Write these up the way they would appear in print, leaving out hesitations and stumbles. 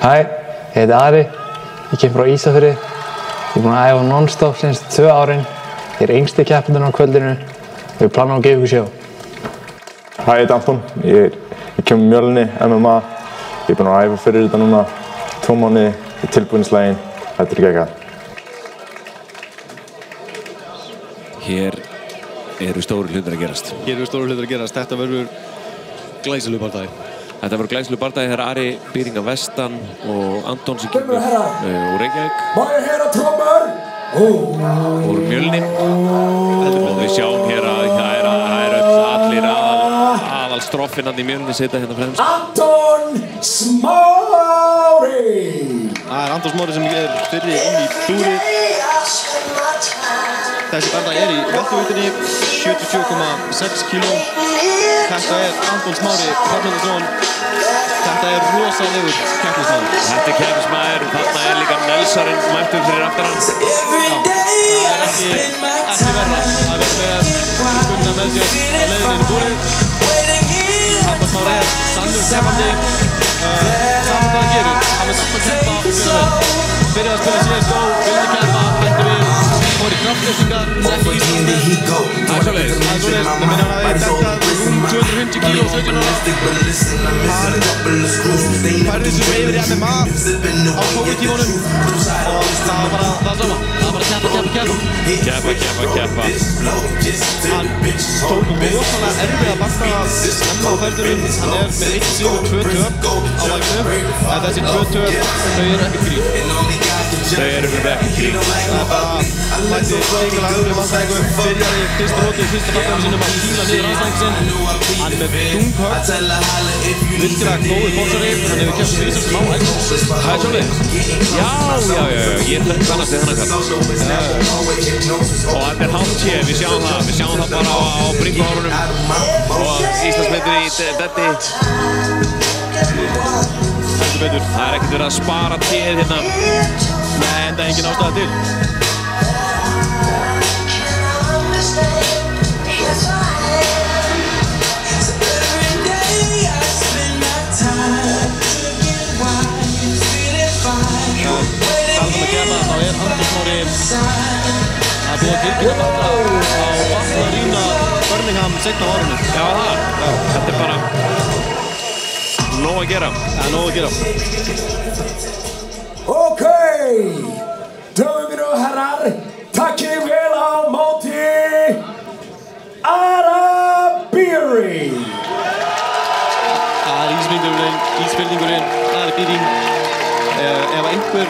Hæ, ég heiti Ari, ég kem frá Ísafirði. Ég er búinn að æfa non-stop síðustu 2 árin. Ég er yngsti keppandinn á kvöldinu og ég plana að gefa ykkur sjó. Hæ, ég heiti Anton, ég kem úr Mjölni, MMA. Ég er búinn að æfa fyrir þetta núna 2 mánuði, ég er tilbúinn í slaginn, þetta er geggjað. Hér eru stóru hlutir að gerast. Þetta verður glæsilegur bardagi. Þetta verður glæsilegur bardagi þegar Ari Býring af vestan og Anton sem kemur úr Reykjavík. Úr Mjölni. Og við sjáum hér að það eru allir aðalstroffinnan í Mjölni sitja hérna fremst. Anton Smári! Það er Anton Smári sem er fyrri inn í búrið. Þessi bardagi er í veltuvítinni, 77,6 kg. Þetta er Anton Smári Hrafnhildsson. Þetta er rosalegur keppnismaður. Þetta er keppnismaður, þarna er líka Nelsarinn mættur fyrir aftan hann. Það er ekki verra að vera með skulna með sér á leiðinni inn í búrið. Anton Smári er sannur keppandi. Saman hvað hann gerir, hann er samt að keppa og byrjaði að spila CSGO, vildi keppa, hættu við. Fór í kraftlyftingar, sett í Íslandsmið. Það er svoleiðis. Við minnum að það er dekkað 250 kg og 17 ára. Hann færði sig yfir í MMA á COVID-tímanum og það var bara það sama. Það var bara keppa. Hann tók rosalega erfiða bardaga snemma á ferðunum. Hann er með 1 sigur og 2 töp á væginu. En þessi 2 töp, þau eru ekkert grín. Þau eru ekki grín. Það er bara lætti ríkilega öðrum anstæðingu. Byrjar í fyrsta róti, fyrsta bardaganum sínum að kíla niður anstæðing sinn. Hann er með dunghögg. Virkilega góður boxari. Hann hefur keppt því sem smá ekki. Það er svoleiðis. Já. Ég kannast við hann að og þetta er hátt hér, við sjáum það bara á bringuhárunum og Íslandsmeitur í detti. Heldur betur. Það er ekkert verið að spara téð hérna. Nei, enda engin ástæða til. Talað að keppa, þá er Anton Smári að búa tilkynna barða á Vatnarína Birmingham seinna á árinu. Já, þetta er bara nóg að gera. Það er nóg að gera. Ok, dömur mínir og herrar, takkið vel á móti Ari Býring. Það er ísbyrningurinn, Ari Býring. Ef einhver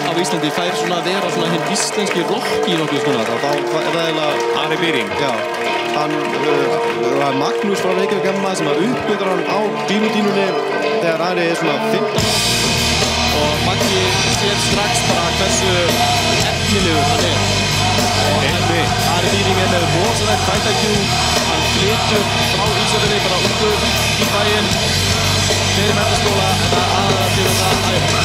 á Íslandi fær svona að vera svona hinn íslenski rocki nokkuð svona, þá er það eiginlega Ari Býring. Já, hann var Magnús frá Reykjavík MMA sem uppgötur hann á dínunni þegar Ari er svona 15 og Maggi sér strax bara hversu efnilegur hann er. Ari Býring er með rosalegt fight IQ, hann flytur frá Ísafirði bara út í bæinn, fyrir menntaskóla, þetta er aðalega til þess að æfa.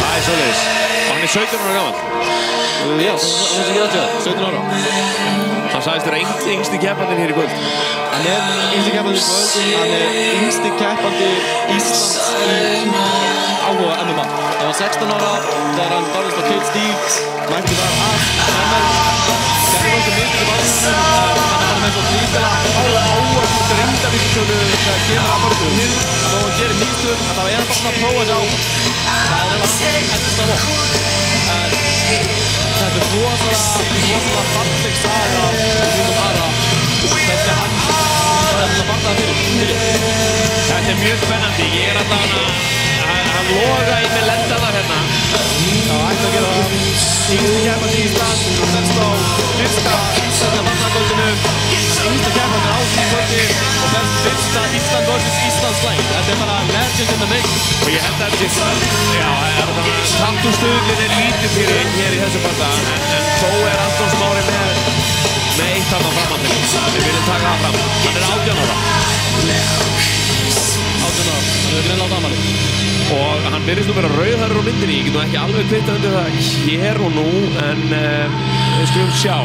Það er svoleiðis. Og hann er 17 ára gamall. Já, það sem ég aðtjóða, 17 ára. Hann sagðist vera yngsti keppandinn hér í kvöld. Hann er yngsti keppandi í kvöld, hann er yngsti keppandi Íslands í áhuga MMA. Hann var 16 ára þegar hann barðist á Kate Steele, mætti þar að gerði nokkuð mistök í barðinu, hann er bara með svo líkala áherslu grindavístölu þegar kemur að barðinu. Þannig að hann gerir mistök, þá er hann bara svona að prófa sig á. Það er eiginlega endast af okkur. Þetta er rosalega falleg saga um Ara. Hvernig hann að barða það fyrir. Þetta er mjög spennandi. Ég er alltaf hann loga í með lendana hérna. Já, ætti að gera það. Yngsti keppandi í Ísland, þess á fyrsta íslenska barðagóldinu. Yngsti keppandi á því kvöldi og þess fyrsta Ísland vs. Ísland slæg. Þetta er bara legend in the making. Og ég held að þetta sé taktustuðlinn er lítið fyrir hér í þessu barða en þó er Anton Smári með eitt þarna framhandil. Við viljum taka það fram. Hann er 18 ára. 18 ára, hann er greinlega á damali. Og hann byrjast nú vera rauðhærður á myndinni. Ég get nú ekki alveg kvittað undir það hér og nú en við skulum sjá.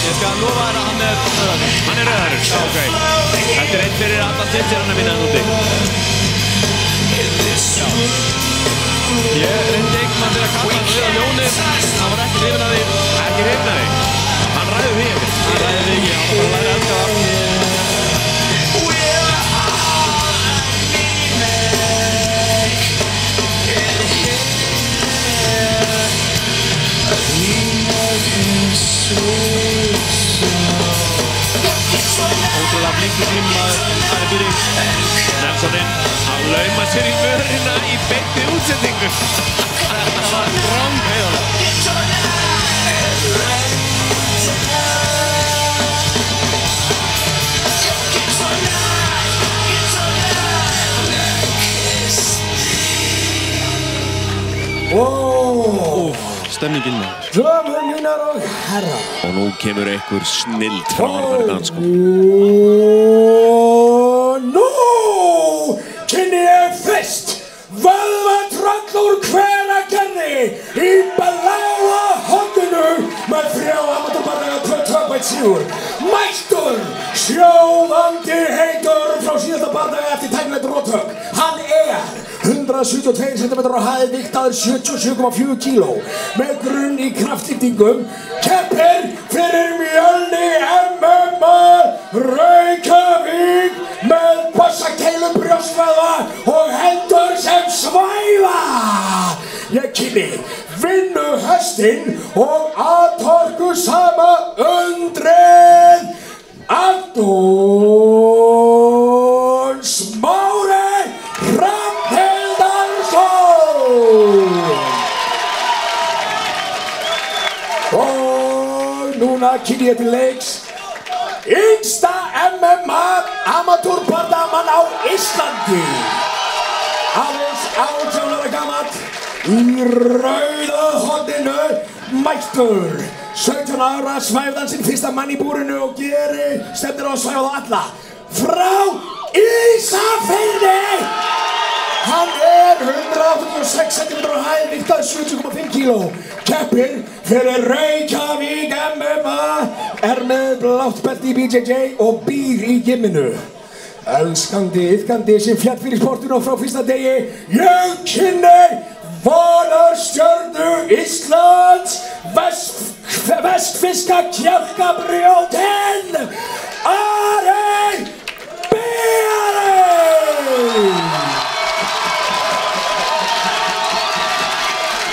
Ég skal lofa þér að hann er rauðhærður. Hann er rauðhærður, ok. Þetta er einn fyrir alla tipsirana mína en úti. Já. Ég reyndi einhvern veginn að kalla hann við á ljónið. Hann var ekki hrifinn af því. Ekki hrifinn af því? Hann ræður því ekki? Hann ræður því ekki, hann var bara að læra að elska það. Ótrúlega flinkur grímumaður, Ari Býring. Nelsoninn að lauma sér í vörina í beinni útsendingu. Þetta var drangheiðarlega. Stemningin maður. Dömur mínar og herrar. Og nú kemur einhver snilld frá Arnari Dansko. Og nú kynni ég fyrst vöðvatröll úr Hveragerði í bláa horninu með 3 amatörbardaga 2-2-4. Mættur, sjóðandi heitur frá síðasta bardaga eftir tæknilegt róttök. Hann 172 cm á hæð, viktaður 77,4 kg. Með grunn í kraftlýftingum. Keppir fyrir Mjölni MMA Reykjavík með bassakeilu brjóstvöðva og hendur sem svæfa. Ég kynni vinnuhestinn og atorkusama undrið Anton Smári og núna kynni ég til leiks yngsta MMA amatörbardamann á Íslandi. Aðeins 18 ára gamall í rauða horninu mættur. 17 ára svæfði hann sinn fyrsta mann í búrinu og stefnir á að svæfa þá alla. Frá Ísafirði! Hann 186 cm á hæð, viktaður 70,5 kg. Keppir fyrir Reykjavík MMA, með blátt belti í BJJ og býr í gymminu. Elskandi, iðkandi sem fjall fyrir sportinu frá fyrsta degi. Ég kynni vonarstjörnu Íslands, vestfirska kjálkabrjótinn, Ari Býring!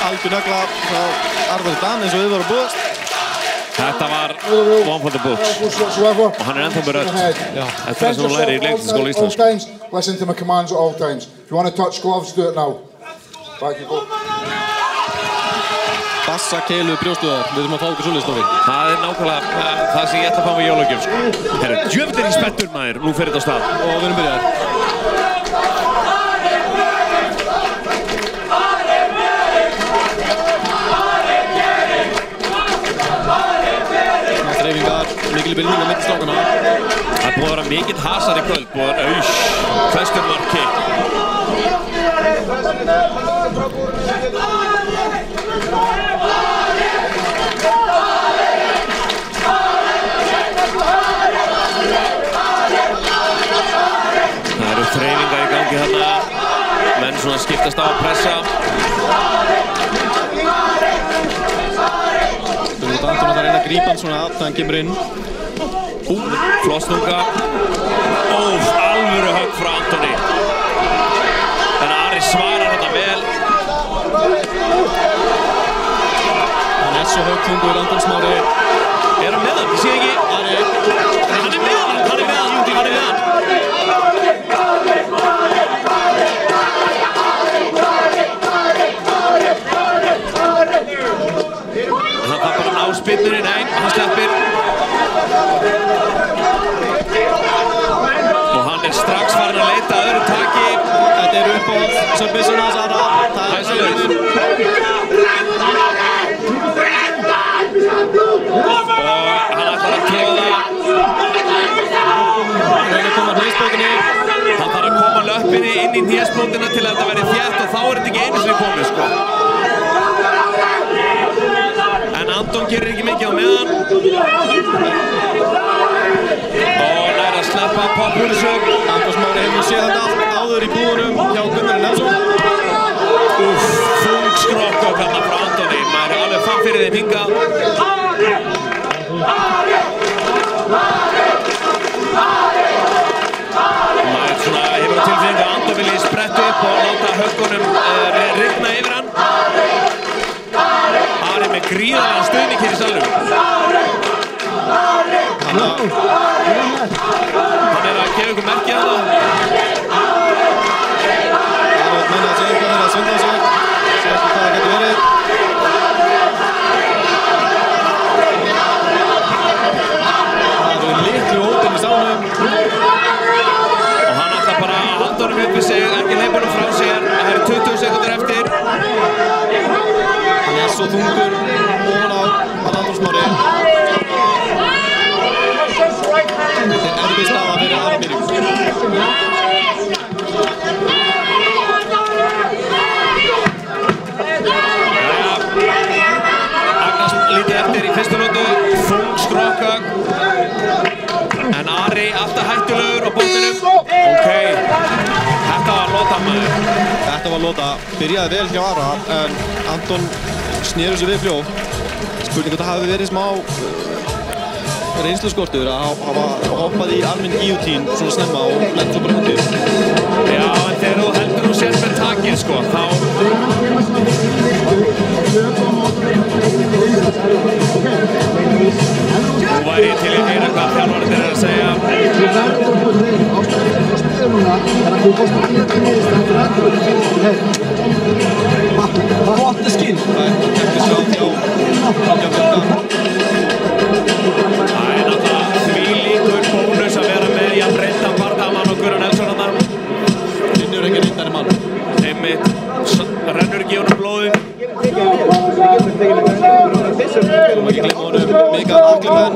Algjör nagla frá Arnari Dan eins og við vorum búist. Þetta var one for the books. Og hann ennþá með rödd. Þetta er sem hún læri í Leiklistarskóla Íslands. Listen to my commands at all times. If you want to touch gloves, do it now. Back you go. Bassakeilu brjóstvöðvar. Við þurfum að fá okkur svoleiðis, Dóri. Það er nákvæmlega það sem ég ætla að fá með jólagjöf. Herru, djöfull er ég spenntur maður. Nú fer þetta á stað. Og við erum byrjaðir. Mikil byrjun á milli strákana. Það er búið að vera mikill hasar í kvöld, búið að vera question mark kick. Það eru þreifingar í gangi þarna. Menn svona skiptast á að pressa. Anton að reyna að grípa hann svona þegar hann kemur inn. Flosstunga. Alvöru högg frá Antoni. En Ari svarar þetta vel. Hann svo höggþungur, Anton Smári. Er hann með hann? Ég sé ekki. Ari. Hann er með hann. Hann þarf bara að ná spinnunni, nei, hann sleppir. Og hann er strax farin að leita að öðru taki. Þetta er uppáhald submission hans Ara. Það er svoleiðis. Og hann ætlar að tróða. Reyna að koma hnésbótinni. Hann þarf að koma löppinni inn í hnésbótina til að þetta verði þétt og þá er þetta ekki einu sinni komið, sko. En Anton gerir ekki mikið á meðan. Og nær að sleppa Poppulisum. Anton Smári hefur séð þetta áður í búðunum hjá Gunnari Nelsson. fylgir þeim hingað. Maður svona hefur á tilfinningu að Anton vilji spretta upp og láta höggunum rigna yfir hann. Ari með gríðarlegan stuðning hér í salnum. Hann er að gefa ykkur merki að það. Það er að meina að segja eitthvað þegar að svindla á sig. Segja ekki hvað það getur verið. Það eru litlu hópin í salnum. Og hann ætlar bara að halda honum upp við sig, ekki hleypa honum frá sér. Það eru 20 sekundur eftir. Hann er svo þungur ofan á Anton Smári. Þetta er erfið staða fyrir aðra byrjum. Agnars lítið eftir í fyrstu lótu, þung skrokkag. En Ari alltaf hættulegur á bóttinum. Þetta var lóta maður. Þetta var lóta. Byrjaði vel hjá Ara en Anton snéru sig við fljótt. Spurning hvort það hafi verið smá reynsluskortur að hafa hoppað í almenn guillotine svona snemma og lent svo bara undir. Já, en þegar þú heldur þú sér með takið, sko, þá... Nú væri ég til að heyra hvað þjálfarinn er að segja. What the skin? Það er keppnisráð hjá Bjarka. Það er náttúrulega þvílíkur bónus að vera með jafn reyndan bardamann og Gunnar Nelson þarna. Finnur ekki reyndari mann. Einmitt, rennur ekki honum blóðu. Svo ekki glemma honum Mikael Aklemen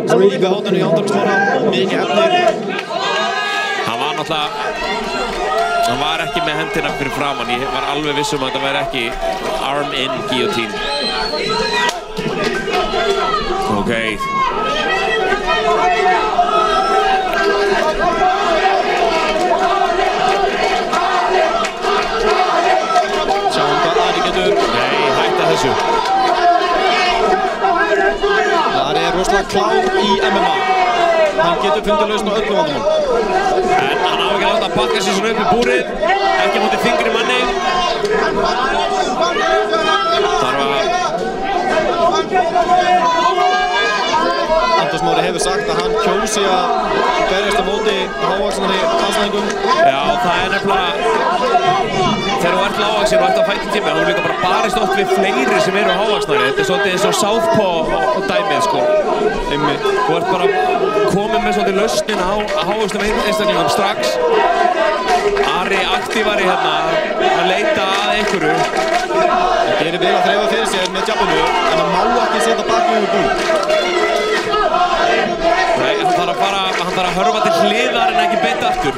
sem líka hóttunni í Anton Smára og mikið eftir. Hann var náttúrulega... Hann var ekki með hendina fyrir framann. Ég var alveg viss um að þetta væri ekki arm-in guillotine. Sjáum hvað Ari getur. Nei, hætta þessu. Ari er rosalega klár í MMA. Hann getur fundið lausn á öllum vandamálum. En hann á ekki að láta að bakka sér svona upp í búrið. Ekki móti þyngri manni. Þarf að... Anton Smári hefur sagt að hann kjósi að berjast á móti hávaxnari landslæðingum. Já, það er nefnilega... Þegar þú ert lágvaxinn og ert á fætintími, þú líka bara barist oft við fleiri sem eru hávaxnari. Þetta er svolítið eins og Southpaw dæmið, sko. Einmitt. Þú ert bara komið með svolítið lausnin á hávaxnum einstaklingum strax. Ari aktívari hérna að leita að einhverju. Það gerir vel að þreifa fyrir sér með jabbinu, en það má ekki setja bakið yfir bú. Nei, hann þarf að hörfa til hliðar en ekki beint aftur.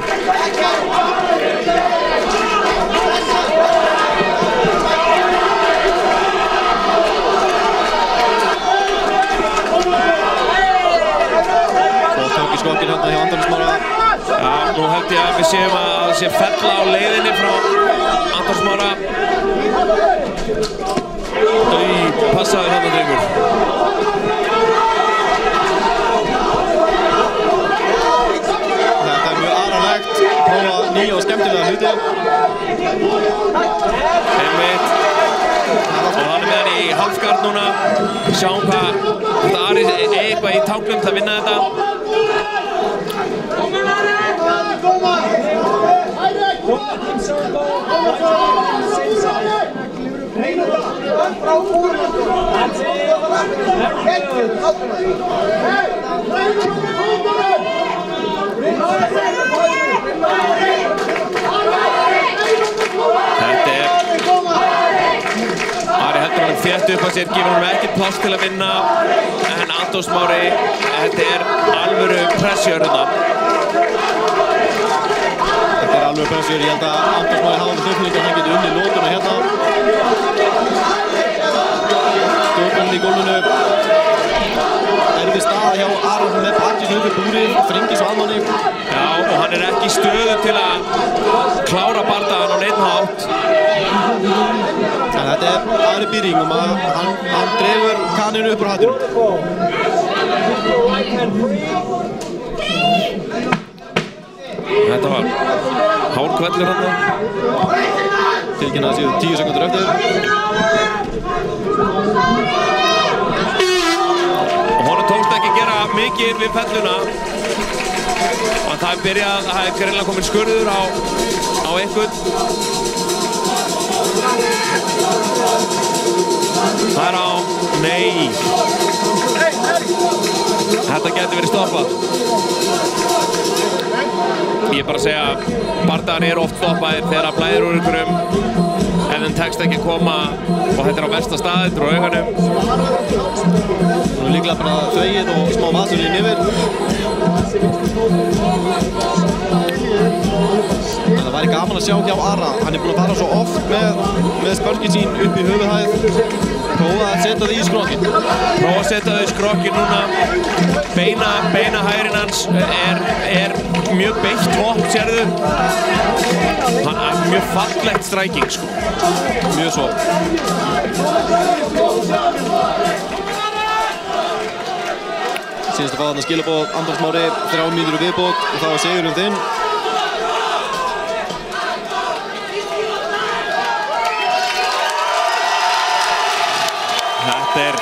Og tók í skokkinn hérna hjá Anton Smára. Já, nú held ég að við séum að það sé fella á leiðinni frá Anton Smára. Passaður hérna drengur. Þetta er mjög aðralegt, prófa nýja og skemmtilega hluti. Einmitt. Og hann er með hann í halfgard núna. Sjáum hvað Ari er eitthvað í tanklum til að vinna þetta. Ari heldur hann þétt upp á sér, gefur hann ekkert pláss til að vinna. En Anton Smári, þetta er alvöru pressjör hérna. Þetta er alveg pressjör, ég held að Anton Smári hafa með tilfinningu að hann geti unnið lótuna hérna. Stjórnarinn í gólfinu. Erfið staða hjá Aron með bakið höfður búrið, þringis og aðmanni. Já, og hann er ekki í stöðu til að klára bardagann á neinn hátt. En þetta er Ari Býring og hann dregur kaninu upp úr hattinum. Þetta var hár hvellur þarna. Tilkynna að séu 10 sekundur eftir. Og honum tókst ekki að gera mikið við felluna. Og það er greinilega komin skurður á einhvern. Það er á, nei. Þetta gæti verið stoppað. Ég er bara að segja, bardagar eru oft stoppaðir þegar það blæðir úr einhverjum. Ef þeim tekst ekki að koma og þetta er á versta stað, þetta er á augunum. Nú er líklega bara þvegið og smá vasulín yfir. Það væri gaman að sjá hjá Ara. Hann er búinn að fara svo oft með spörkin sín upp í höfuðhæð. Prófa að setja þau í skrokkin. Prófa að setja þau í skrokkin núna. Beina hægrin hans er mjög beitt vopn, sérðu. Hann er mjög fallegt striking, sko. Mjög svo. Síðast að fá þarna skilaboð András Mári, 3 mínútur viðbót og þá er sigurinn þinn. Það er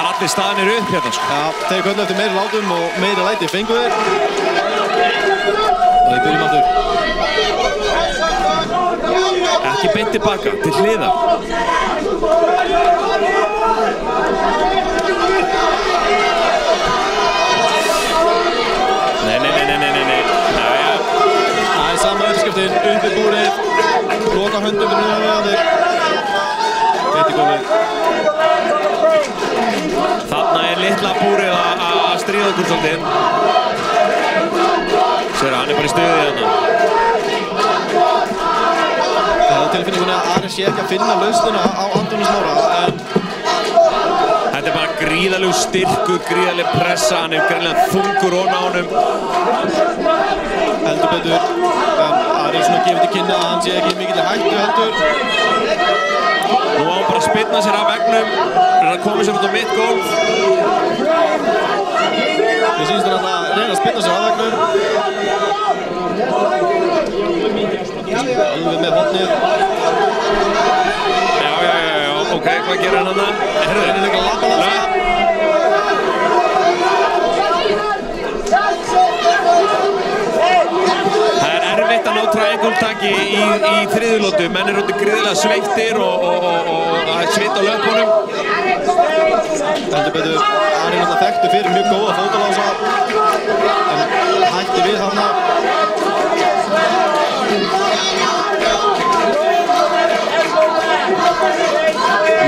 allir staðnir upp hérna, sko. Já, þeir köllu eftir meiri látum og meiri læti fengu þeir. Og þeir byrjum aftur. Ekki beint tilbaka, til hliðar. Nei. Jæja. Það er sama uppskiptin, upp í búrið. Loka höndum við núna með þeir. Veit komið. Þarna er litla búrið að stríða okkur svolítið. Sér, hann er bara í stuðið hérna. Það er tilfinningunni að Ari sé ekki að finna lausnina á Antóni Smára, en þetta er bara gríðalegur styrkur, gríðaleg pressa, hann er greinilega þungur ofan á honum. Heldur betur, en Ari er svona gefið til kynna að hann sé ekki mikilvæg hættu heldur. Nú á hann bara að spyrna sér af veggnum, reyna að koma sér út á mitt gólf. Mér sýnst hann að reyna að spyrna sér af veggnum. Alveg með hotnið. Já, ok, hvað gerir hann þarna? Hann er líka að lappa það. Það er erfitt að ná triangle-taki í þriðjulótu. Menn eru út gríðilega sveittir og svita á löpunum. Heldur betur, Ari er náttúrulega þekktur fyrir mjög góða fótalása. En hætti við þarna.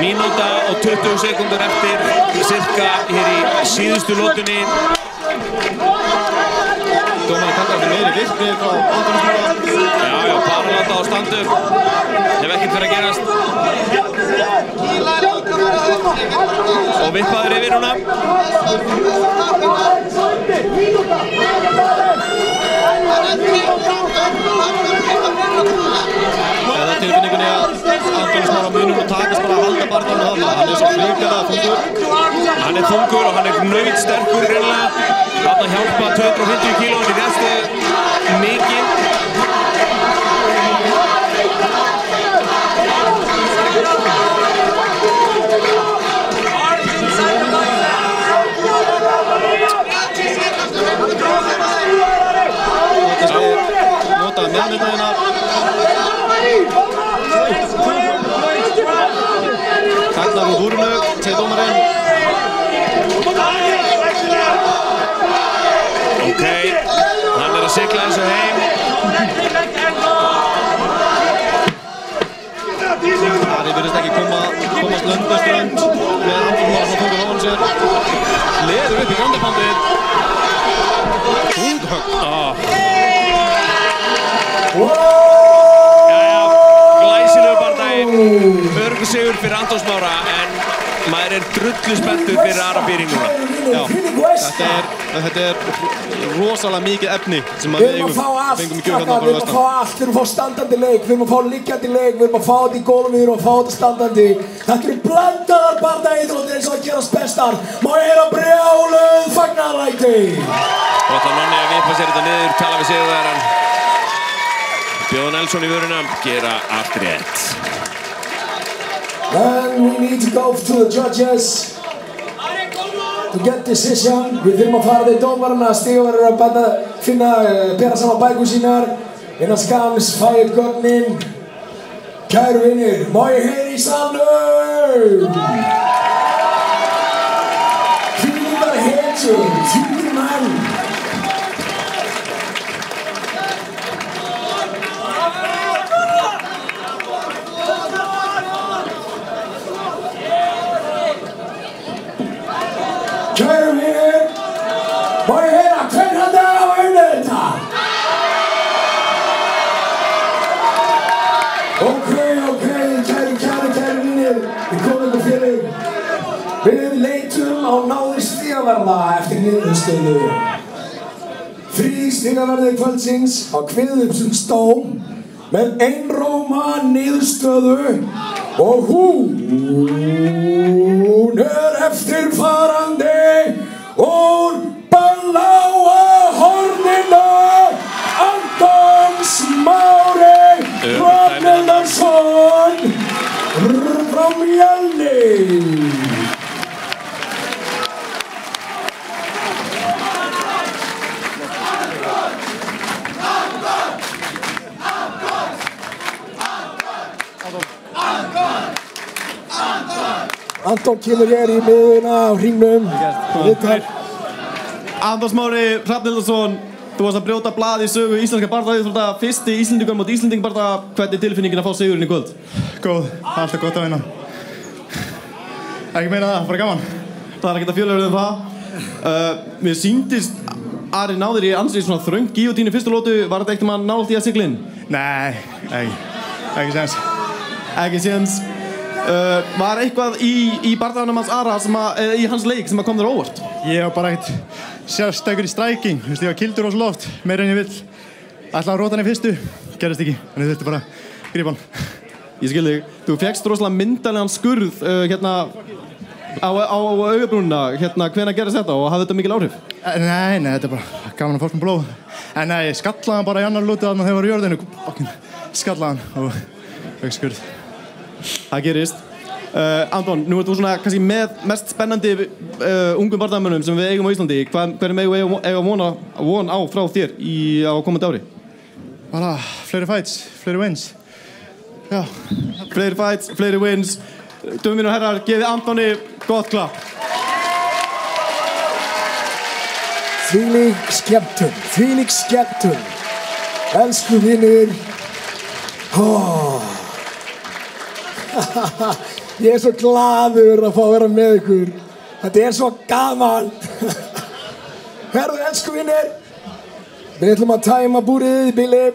Mínúta og 20 sekundur eftir, cirka hér í síðustu lótunni. Dómarinn kallar eftir meiri virkni frá Antóni Smára. Já, bara láta á standu. Ef ekkert fyrir að gerast. Og vippaður yfir núna. Það er tilfinningunni að Antóni Smára munum og takast bara að halda barndanum þarna. Hann er svo hrikalega þungur. Hann er þungur og hann er nautsterkur reynilega. Þarna hjálpa 250 kílóin í restu mikið. Notaði meðmyndaðina. Kallar úr húrunu, segir dómarinn. Ok, hann er að sigla þessu heim. Ari virðist ekki komast löndaströnd með Antóni Smára frá þungur ofan sér. Leður upp í grandipandið. Þunghögg. Jæja, glæsilegur bardagi. Öruggur sigur fyrir Anton Smára, en maður drullu spenntur fyrir Ara Býring núna. Já, þetta rosalega mikið efni sem við fengum í gjöf hérna Við erum að fá allt, við erum að fá standandi leik, við erum að fá liggjandi leik, við erum að fá þetta í gólfið, við erum að fá þetta standandi. Þetta eru blandaðar bardaíþróttir eins og að gerast bestar. Má ég heyra brjáluð fagnaðarlæti. Og það Nonni að vipa sér þetta niður, tala við sigurvegarann. Bjóða Nelson í vöruna, gera allt rétt. And we need to go to the judges to get decision. Við þurfum að fara til dómarana, stígaverður að bera saman bækur sínar. Innan skams fæ gögnin. Kæru vinir, má ég heyra í salnum? Fílar hetjur, fílar menn. Kæru vinir, má ég heyra hver hann að vinna þetta? Ok, kæru vinir, við komum upp fyrir. Við leitum á náði stígaverða eftir niðurstöðu. Stígaverði kvöldsins á Kviðupsdóm með einróma niðurstöðu og hún eftirfarandi úr bláa horninu Anton Smári Hrafnilason frá Mjölni. Anton kemur hér í miðuna á hringnum. Anton Smári Hrafnilason, þú varst að brjóta blað í sögu íslenska bardaíþrótta, fyrsti Íslendingur mót Íslendingabarda. Hvernig er tilfinningin að fá sigurinn í kvöld? Góð, alltaf gott að vinna. Ekki meina það, bara gaman. Það er ekkert að fjöla um það. Mér sýndist Ari náðir í ansið svona þröng gíotín í fyrstu lótu. Var þetta ekkert nálægt í að sigla inn? Nei, ekki séns. Ekki séns. Var eitthvað í bardaðanum hans Ara í hans leik sem kom þér óvart? Ég var bara ekkert sérstakur í stræking. Ég var kildur ós loft, meira en ég vill. Ætlaði að róta hann í fyrstu, gerðist ekki. Þannig þurfti bara að grípa hann. Ég skil þig. Þú fékkst rosalega myndarlegan skurð hérna á augabrúnina. Hérna, hvenær gerðist þetta og hafði þetta mikil áhrif? Nei, þetta er bara gaman að fólk með blóð. En nei, ég skallaði hann bara í annar lútið þarna þegar ég var í jörðinu. Skallaði hann og fekk skurð. Það gerist. Anton, nú ert þú svona kannski með mest spennandi ungum bardagmönnum sem við eigum á Íslandi. Hverju megum við eiga von á frá þér á komandi ári? Bara fleiri fights, fleiri wins. Já. Fleiri fights, fleiri wins. Dömur mínir og herrar, gefið Antoni gott klapp. Þvílík skemmtun. Elsku vinir. Ég er svo glaður að fá að vera með ykkur. Þetta er svo gaman. Herðu, elsku vinir. Við ætlum að tæma búrið í bili.